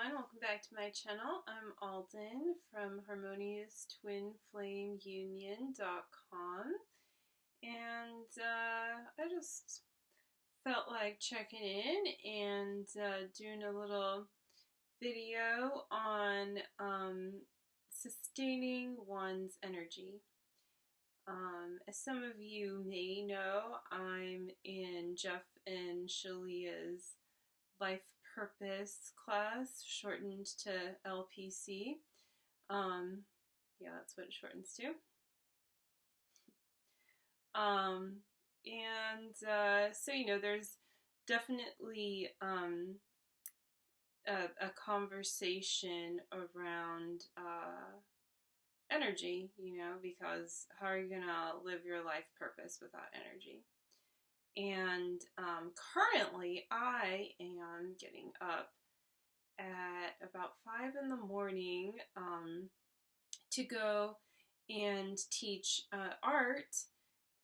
everyone, welcome back to my channel. I'm Aldyn from Harmonious Union.com, and I just felt like checking in and doing a little video on sustaining one's energy. As some of you may know, I'm in Jeff and Shalia's Life Purpose class, shortened to LPC. Yeah, that's what it shortens to. So, there's definitely a conversation around energy, because how are you going to live your life purpose without energy? And currently I am getting up at about 5 in the morning to go and teach art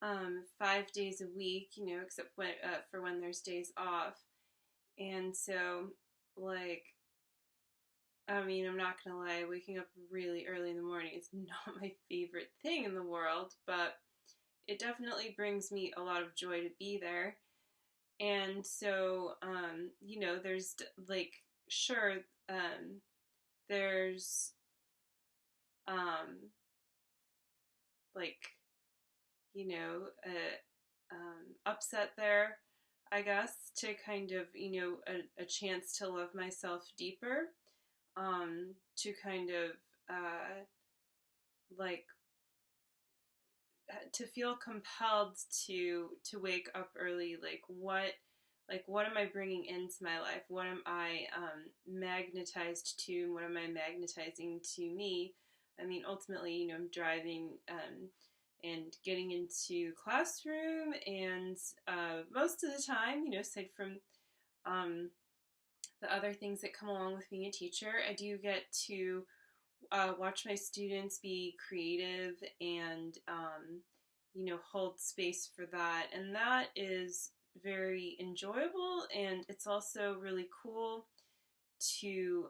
5 days a week, except for when there's days off. And so, I'm not gonna lie, waking up really early in the morning is not my favorite thing in the world, but it definitely brings me a lot of joy to be there. And so, there's there's upset there, I guess, to kind of, a chance to love myself deeper, to kind of, to feel compelled to wake up early. What am I bringing into my life? What am I magnetized to? And what am I magnetizing to me? I mean, ultimately, I'm driving and getting into classroom, and most of the time, aside from the other things that come along with being a teacher, I do get to watch my students be creative and, hold space for that. And that is very enjoyable, and it's also really cool to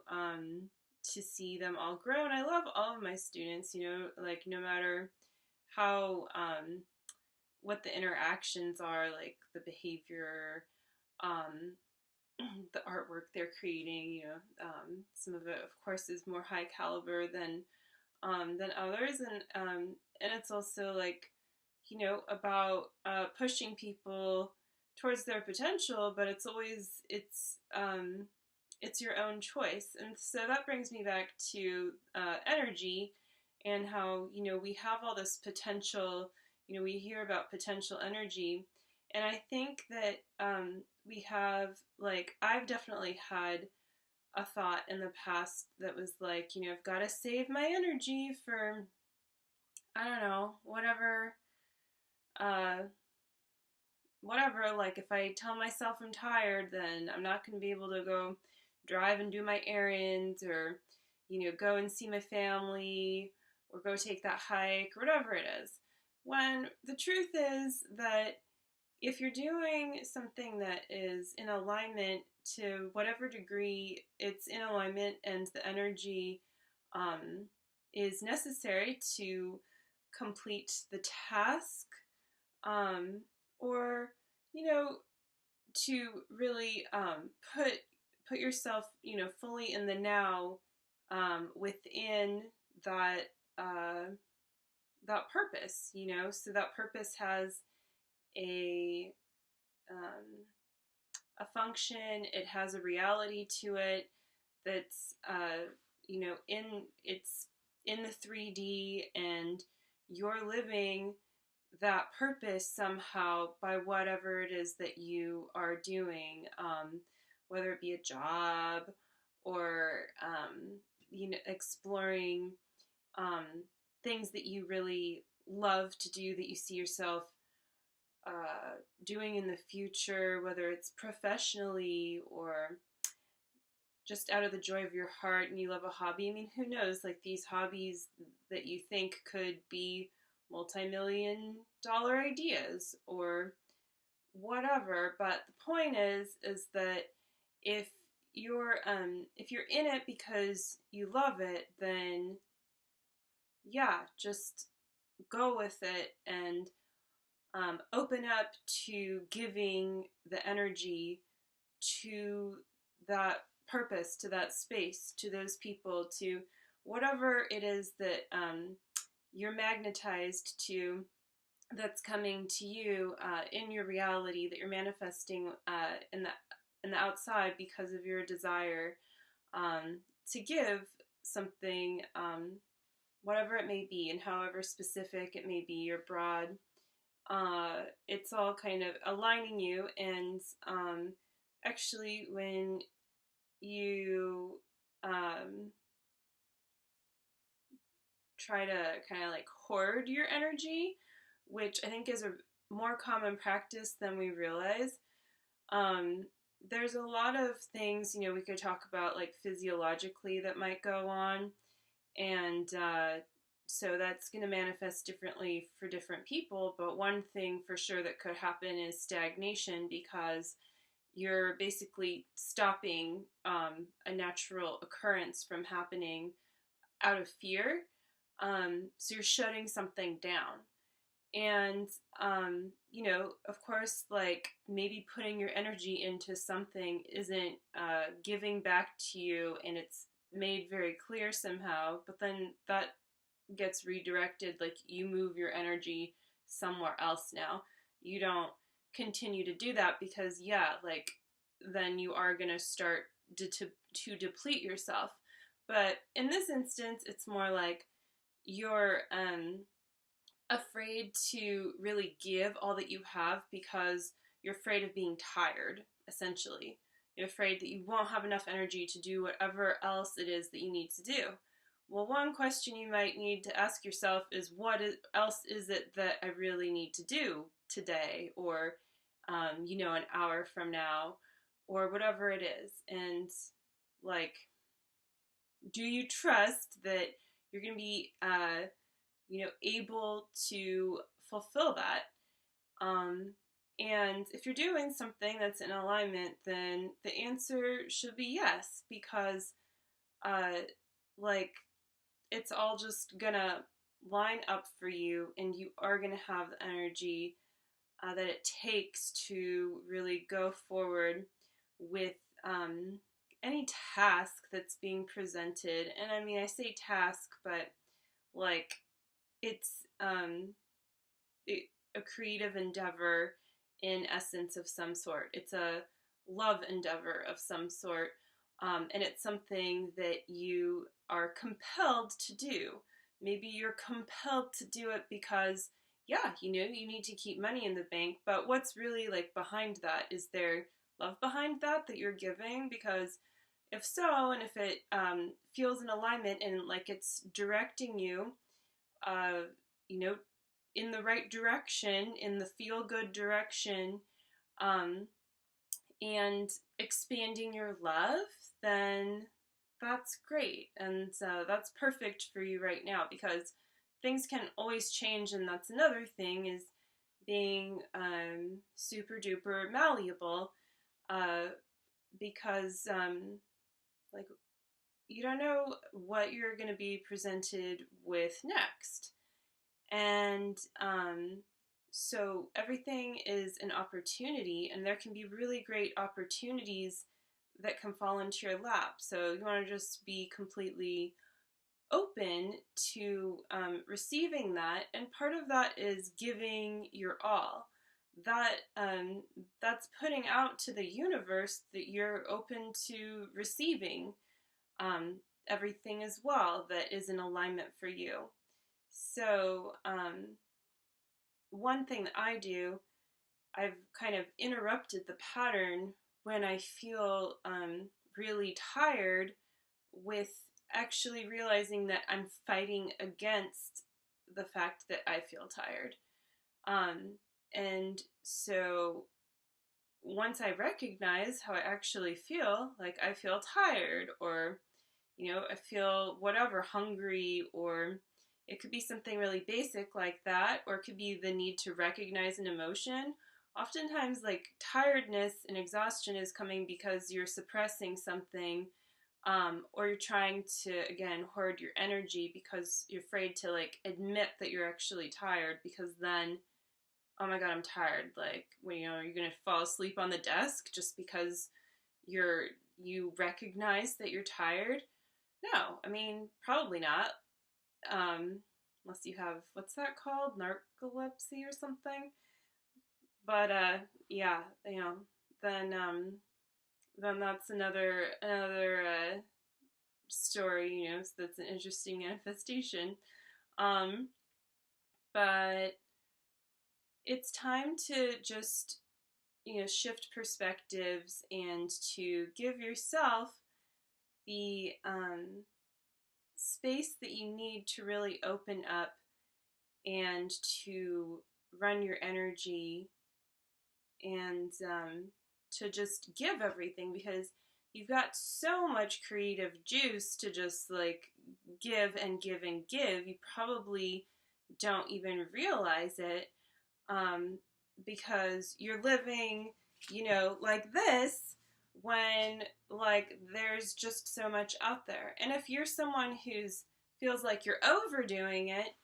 see them all grow. And I love all of my students, no matter how, what the interactions are, like the behavior, the artwork they're creating, some of it, of course, is more high caliber than others, and it's also about pushing people towards their potential, but it's always it's your own choice. And so that brings me back to energy, and how we have all this potential. We hear about potential energy, and I think that we have, I've definitely had a thought in the past that was I've got to save my energy for, I don't know, whatever, if I tell myself I'm tired, then I'm not going to be able to go drive and do my errands, or, go and see my family, or go take that hike, or whatever it is. When the truth is that if you're doing something that is in alignment, to whatever degree it's in alignment, and the energy is necessary to complete the task, or to really put yourself fully in the now, within that that purpose, so that purpose has a function, it has a reality to it that's it's in the 3D, and you're living that purpose somehow by whatever it is that you are doing, whether it be a job, or exploring things that you really love to do, that you see yourself doing in the future, whether it's professionally or just out of the joy of your heart, and you love a hobby. I mean, who knows, these hobbies that you think could be multi-million-dollar ideas or whatever. But the point is that if if you're in it because you love it, then yeah, just go with it and open up to giving the energy to that purpose, to that space, to those people, to whatever it is that you're magnetized to, that's coming to you in your reality, that you're manifesting in the outside because of your desire to give something, whatever it may be, and however specific it may be or broad. It's all kind of aligning you, and actually when you try to kind of like hoard your energy, which I think is a more common practice than we realize. There's a lot of things, we could talk about like physiologically that might go on, and so that's going to manifest differently for different people, but one thing for sure that could happen is stagnation, because you're basically stopping a natural occurrence from happening out of fear. So you're shutting something down. And, of course, like maybe putting your energy into something isn't giving back to you, and it's made very clear somehow, but then that gets redirected. Like you move your energy somewhere else now. You don't continue to do that because, like then you are going to start to deplete yourself. But in this instance, it's more like you're afraid to really give all that you have because you're afraid of being tired, essentially. You're afraid that you won't have enough energy to do whatever else it is that you need to do. Well, one question you might need to ask yourself is, else is it that I really need to do today, or, an hour from now, or whatever it is? And, like, do you trust that you're going to be, able to fulfill that? And if you're doing something that's in alignment, then the answer should be yes, because, it's all just gonna line up for you, and you are gonna have the energy that it takes to really go forward with any task that's being presented. And I mean, I say task, but like it's a creative endeavor in essence of some sort. It's a love endeavor of some sort, and it's something that you are compelled to do. Maybe you're compelled to do it because, you need to keep money in the bank, but what's really like behind that? Is there love behind that you're giving? Because if so, and if it feels in alignment and like it's directing you, in the right direction, in the feel-good direction, and expanding your love, then that's great. And that's perfect for you right now, because things can always change, and that's another thing, is being super duper malleable, because you don't know what you're going to be presented with next. And so everything is an opportunity, and there can be really great opportunities that can fall into your lap. So you want to just be completely open to receiving that, and part of that is giving your all. That's putting out to the universe that you're open to receiving everything as well that is in alignment for you. So one thing that I do, I've kind of interrupted the pattern when I feel really tired, with actually realizing that I'm fighting against the fact that I feel tired. And so once I recognize how I actually feel, like I feel tired, or, I feel whatever, hungry, or it could be something really basic like that, or it could be the need to recognize an emotion, oftentimes like tiredness and exhaustion is coming because you're suppressing something, or you're trying to, again, hoard your energy because you're afraid to like admit that you're actually tired, because then, oh my god, I'm tired. Like, well, you know, you're gonna fall asleep on the desk just because you recognize that you're tired. No, I mean, probably not. Unless you have, what's that called? Narcolepsy or something. But yeah, you know, then then that's another story. You know, so that's an interesting manifestation. Um, but it's time to just, you know, shift perspectives and to give yourself the space that you need to really open up and to run your energy, and to just give everything, because you've got so much creative juice to just like give and give and give. You probably don't even realize it, because you're living, you know, like this, when like there's just so much out there. And if you're someone who's feels like you're overdoing it,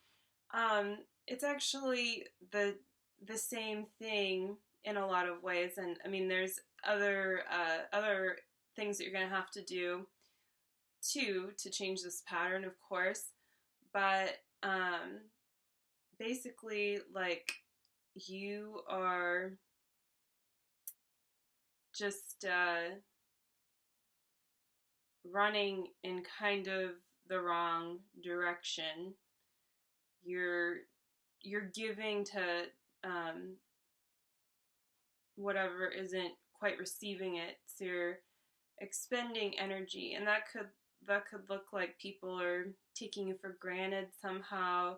it's actually the same thing in a lot of ways. And I mean, there's other things that you're gonna have to do too to change this pattern, of course. But basically, like, you are just running in kind of the wrong direction. You're giving to whatever isn't quite receiving it. So you're expending energy, and that could look like people are taking you for granted somehow.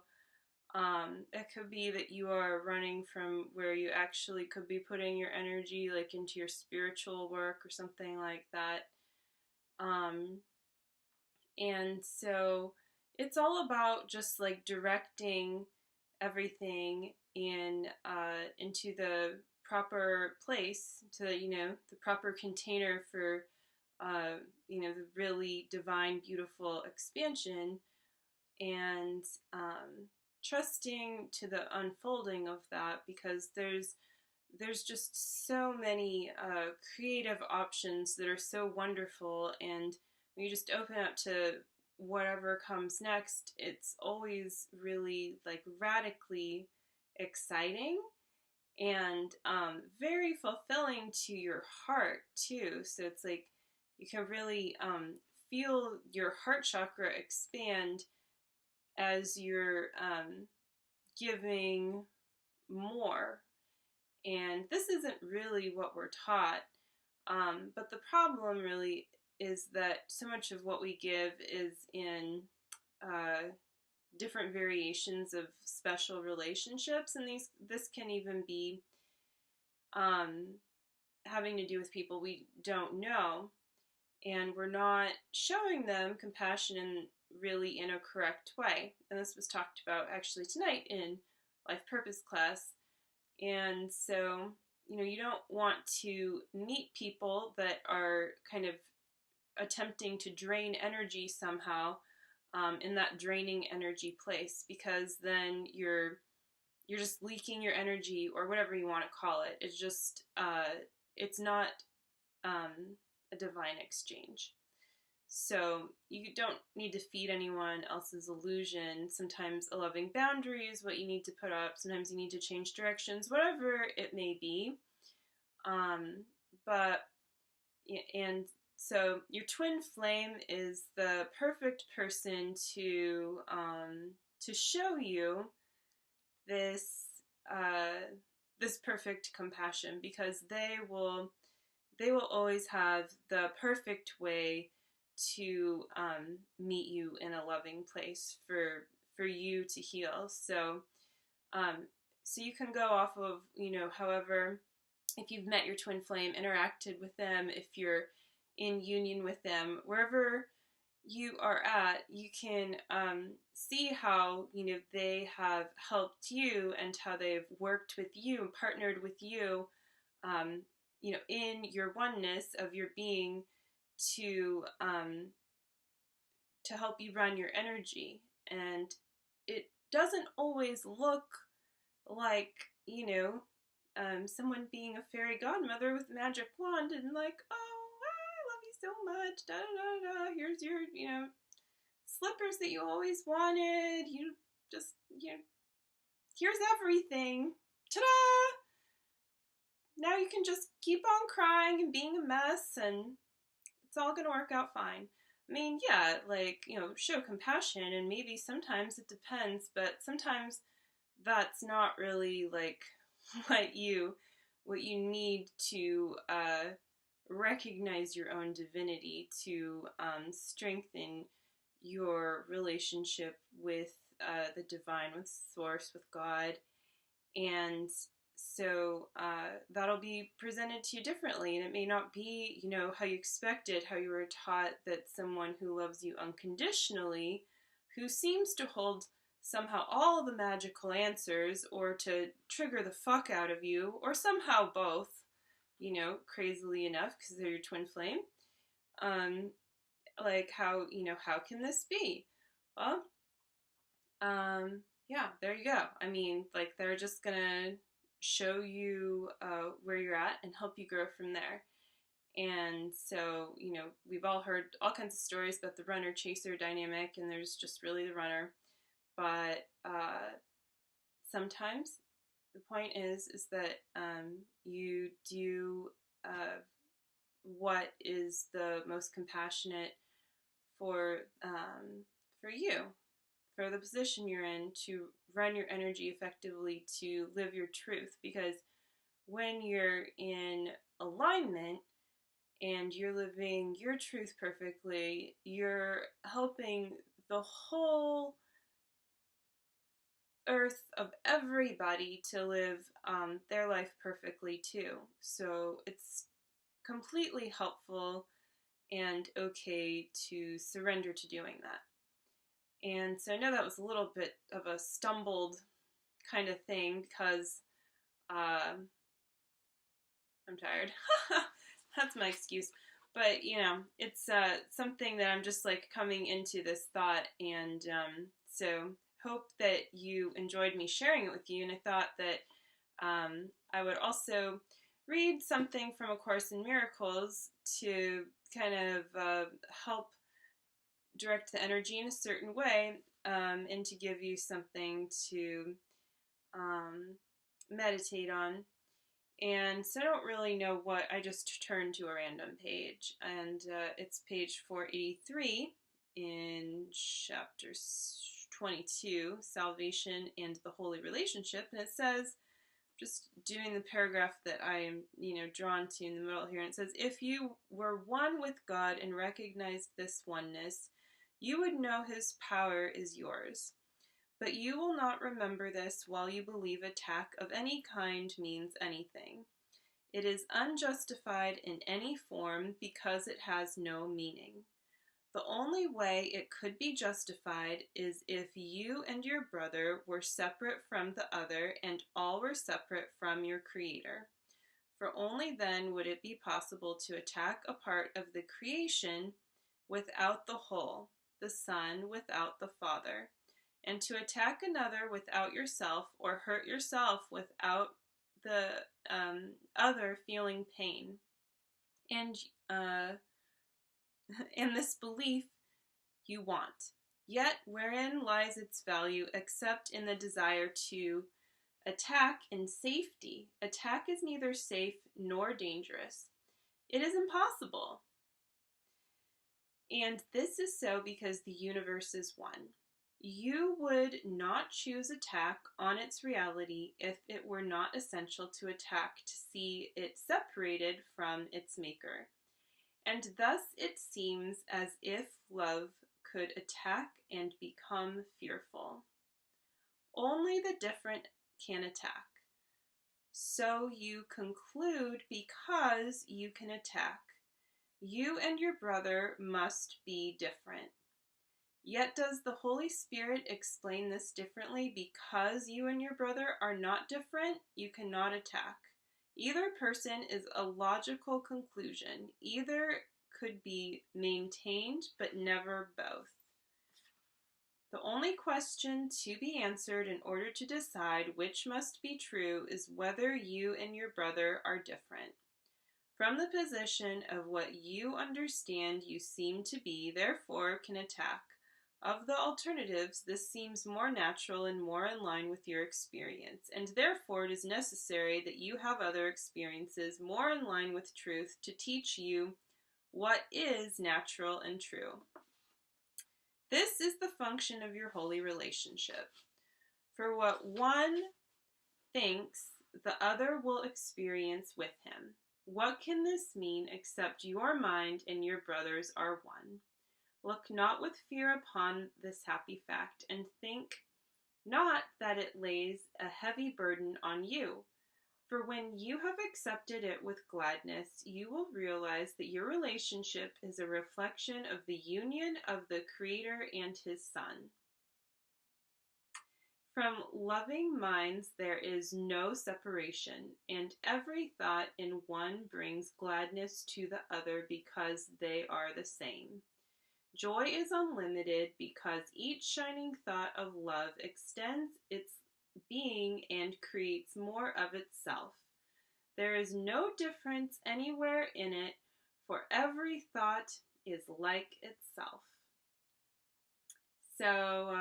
It could be that you are running from where you actually could be putting your energy, like into your spiritual work or something like that. And so it's all about just like directing everything into the proper place, to, you know, the proper container for you know, the really divine, beautiful expansion, and trusting to the unfolding of that, because there's just so many creative options that are so wonderful. And when you just open up to whatever comes next, it's always really like radically exciting, and very fulfilling to your heart too. So it's like you can really feel your heart chakra expand as you're giving more. And this isn't really what we're taught, but the problem really is that so much of what we give is in different variations of special relationships, and this can even be having to do with people we don't know, and we're not showing them compassion really in a correct way. And this was talked about actually tonight in Life Purpose class. And so, you know, you don't want to meet people that are kind of attempting to drain energy somehow, in that draining energy place, because then you're just leaking your energy, or whatever you want to call it. It's just it's not a divine exchange. So you don't need to feed anyone else's illusion. Sometimes a loving boundary is what you need to put up. Sometimes you need to change directions, whatever it may be. And so your twin flame is the perfect person to show you this this perfect compassion, because they will always have the perfect way to meet you in a loving place for you to heal. So so you can go off of, you know, however, if you've met your twin flame, interacted with them, if you're in union with them, wherever you are at, you can see how, they have helped you and how they've worked with you and partnered with you, in your oneness of your being to help you run your energy. And it doesn't always look like, someone being a fairy godmother with a magic wand and like, oh, I love you so much, da da da, here's your, slippers that you always wanted, here's everything, ta-da! Now you can just keep on crying and being a mess and it's all gonna work out fine. I mean, yeah, show compassion, and maybe sometimes it depends, but sometimes that's not really what you need to recognize your own divinity to strengthen your relationship with the divine, with Source, with God. And so that'll be presented to you differently, and it may not be, how you expected, how you were taught that someone who loves you unconditionally, who seems to hold somehow all the magical answers, or to trigger the fuck out of you, or somehow both, crazily enough, because they're your twin flame. How can this be? Well, yeah, there you go. I mean, they're just gonna show you where you're at and help you grow from there. And so, we've all heard all kinds of stories about the runner-chaser dynamic, and there's just really the runner. But sometimes the point is that you do what is the most compassionate for you, for the position you're in, to run your energy effectively, to live your truth. Because when you're in alignment and you're living your truth perfectly, you're helping the whole earth of everybody to live their life perfectly too. So it's completely helpful and okay to surrender to doing that. And so I know that was a little bit of a stumbled kind of thing because I'm tired. That's my excuse. But, it's something that I'm just coming into this thought. And so hope that you enjoyed me sharing it with you. And I thought that I would also read something from A Course in Miracles to kind of help direct the energy in a certain way, and to give you something to meditate on. And so I don't really know what, I just turned to a random page, and it's page 483 in chapter 22, Salvation and the Holy Relationship, and it says, just doing the paragraph that I'm, drawn to in the middle here, and it says, if you were one with God and recognized this oneness, you would know his power is yours. But you will not remember this while you believe attack of any kind means anything. It is unjustified in any form because it has no meaning. The only way it could be justified is if you and your brother were separate from the other and all were separate from your Creator. For only then would it be possible to attack a part of the creation without the whole, the Son without the Father, and to attack another without yourself, or hurt yourself without the other feeling pain. And in this belief you want. Yet wherein lies its value except in the desire to attack in safety? Attack is neither safe nor dangerous. It is impossible. And this is so because the universe is one. You would not choose attack on its reality if it were not essential to attack to see it separated from its maker. And thus it seems as if love could attack and become fearful. Only the different can attack. So you conclude because you can attack. You and your brother must be different. Yet does the Holy Spirit explain this differently because you and your brother are not different? You cannot attack. Either person is a logical conclusion. Either could be maintained, but never both. The only question to be answered in order to decide which must be true is whether you and your brother are different. From the position of what you understand you seem to be, therefore can attack. Of the alternatives, this seems more natural and more in line with your experience, and therefore it is necessary that you have other experiences more in line with truth to teach you what is natural and true. This is the function of your holy relationship. For what one thinks, the other will experience with him. What can this mean except your mind and your brother's are one? Look not with fear upon this happy fact, and think not that it lays a heavy burden on you. For when you have accepted it with gladness, you will realize that your relationship is a reflection of the union of the Creator and His Son. From loving minds there is no separation, and every thought in one brings gladness to the other because they are the same. Joy is unlimited because each shining thought of love extends its being and creates more of itself. There is no difference anywhere in it, for every thought is like itself. So,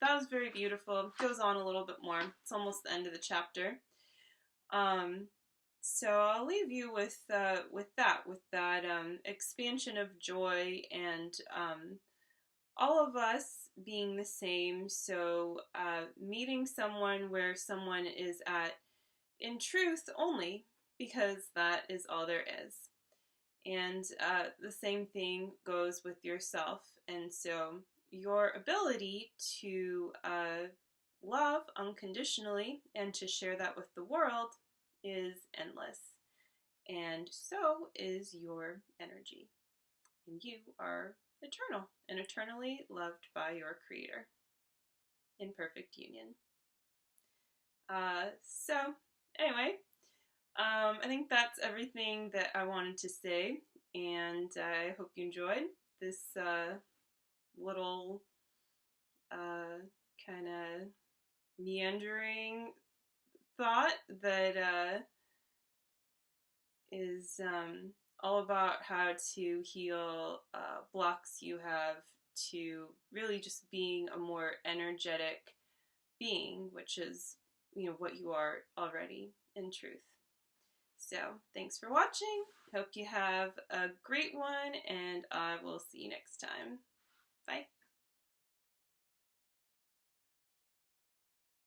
that was very beautiful. It goes on a little bit more. It's almost the end of the chapter. So I'll leave you with that expansion of joy and all of us being the same. So meeting someone where someone is at in truth only, because that is all there is. And the same thing goes with yourself. And so your ability to love unconditionally and to share that with the world is endless, and so is your energy, and you are eternal and eternally loved by your Creator in perfect union. So anyway, I think that's everything that I wanted to say, and I hope you enjoyed this little kind of meandering thought that is all about how to heal blocks you have to really just being a more energetic being, which is, what you are already in truth. So thanks for watching. Hope you have a great one, and I will see you next time. Bye.